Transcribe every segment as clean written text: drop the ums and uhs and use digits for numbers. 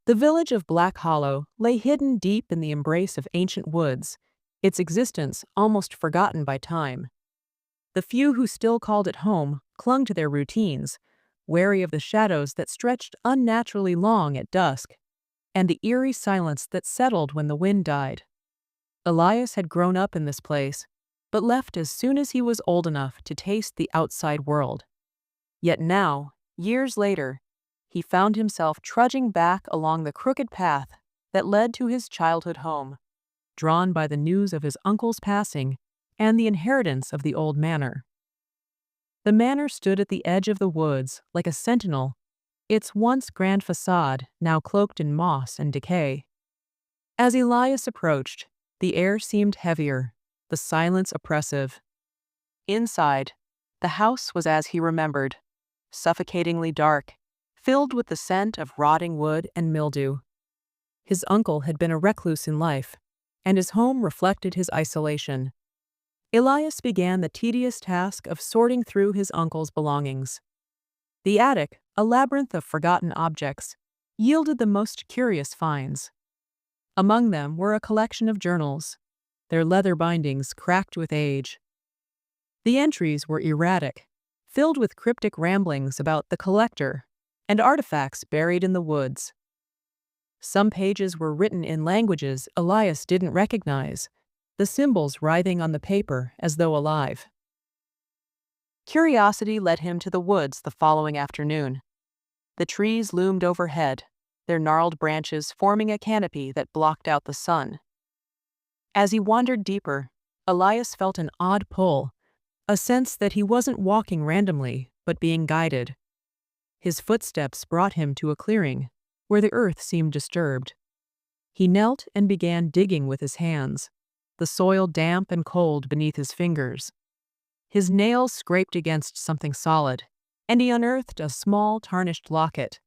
The village of Black Hollow lay hidden deep in the embrace of ancient woods, its existence almost forgotten by time. The few who still called it home clung to their routines, wary of the shadows that stretched unnaturally long at dusk, and the eerie silence that settled when the wind died. Elias had grown up in this place, but left as soon as he was old enough to taste the outside world. Yet now, years later, he found himself trudging back along the crooked path that led to his childhood home, drawn by the news of his uncle's passing and the inheritance of the old manor. The manor stood at the edge of the woods like a sentinel, its once grand facade now cloaked in moss and decay. As Elias approached, the air seemed heavier, the silence oppressive. Inside, the house was as he remembered, suffocatingly dark, filled with the scent of rotting wood and mildew. His uncle had been a recluse in life, and his home reflected his isolation. Elias began the tedious task of sorting through his uncle's belongings. The attic, a labyrinth of forgotten objects, yielded the most curious finds. Among them were a collection of journals, their leather bindings cracked with age. The entries were erratic, filled with cryptic ramblings about the collector and artifacts buried in the woods. Some pages were written in languages Elias didn't recognize, the symbols writhing on the paper as though alive. Curiosity led him to the woods the following afternoon. The trees loomed overhead, their gnarled branches forming a canopy that blocked out the sun. As he wandered deeper, Elias felt an odd pull, a sense that he wasn't walking randomly, but being guided. His footsteps brought him to a clearing, where the earth seemed disturbed. He knelt and began digging with his hands, the soil damp and cold beneath his fingers. His nails scraped against something solid, and he unearthed a small, tarnished locket.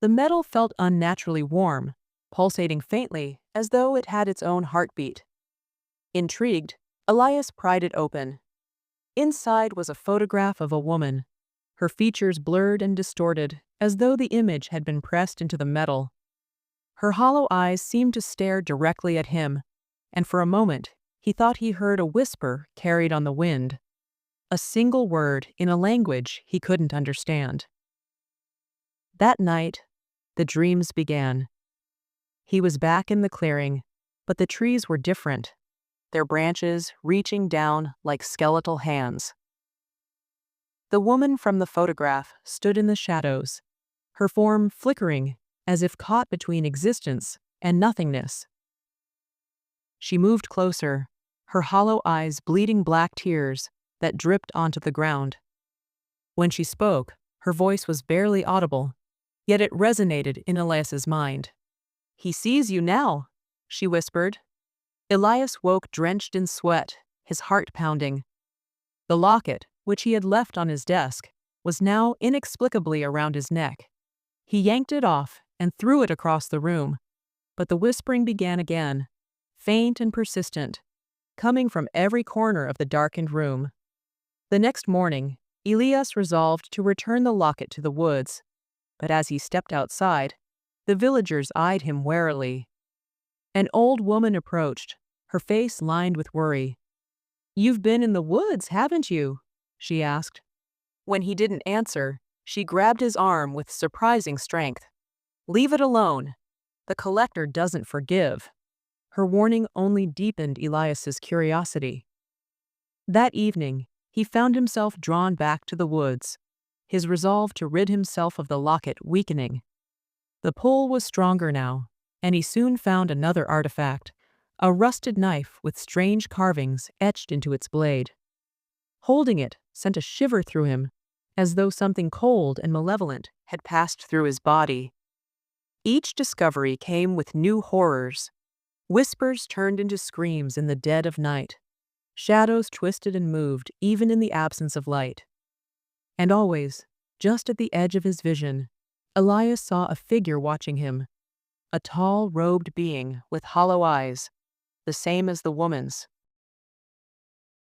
The metal felt unnaturally warm, pulsating faintly as though it had its own heartbeat. Intrigued, Elias pried it open. Inside was a photograph of a woman, her features blurred and distorted, as though the image had been pressed into the metal. Her hollow eyes seemed to stare directly at him, and for a moment he thought he heard a whisper carried on the wind, a single word in a language he couldn't understand. That night, the dreams began. He was back in the clearing, but the trees were different, their branches reaching down like skeletal hands. The woman from the photograph stood in the shadows, her form flickering as if caught between existence and nothingness. She moved closer, her hollow eyes bleeding black tears that dripped onto the ground. When she spoke, her voice was barely audible, yet it resonated in Elias's mind. "He sees you now," she whispered. Elias woke drenched in sweat, his heart pounding. The locket, which he had left on his desk, was now inexplicably around his neck. He yanked it off and threw it across the room, but the whispering began again, faint and persistent, coming from every corner of the darkened room. The next morning, Elias resolved to return the locket to the woods, but as he stepped outside, the villagers eyed him warily. An old woman approached, her face lined with worry. "You've been in the woods, haven't you?" she asked. When he didn't answer, she grabbed his arm with surprising strength. "Leave it alone. The collector doesn't forgive." Her warning only deepened Elias's curiosity. That evening, he found himself drawn back to the woods, his resolve to rid himself of the locket weakening. The pull was stronger now, and he soon found another artifact, a rusted knife with strange carvings etched into its blade. Holding it sent a shiver through him, as though something cold and malevolent had passed through his body. Each discovery came with new horrors. Whispers turned into screams in the dead of night. Shadows twisted and moved even in the absence of light. And always, just at the edge of his vision, Elias saw a figure watching him, a tall, robed being with hollow eyes, the same as the woman's.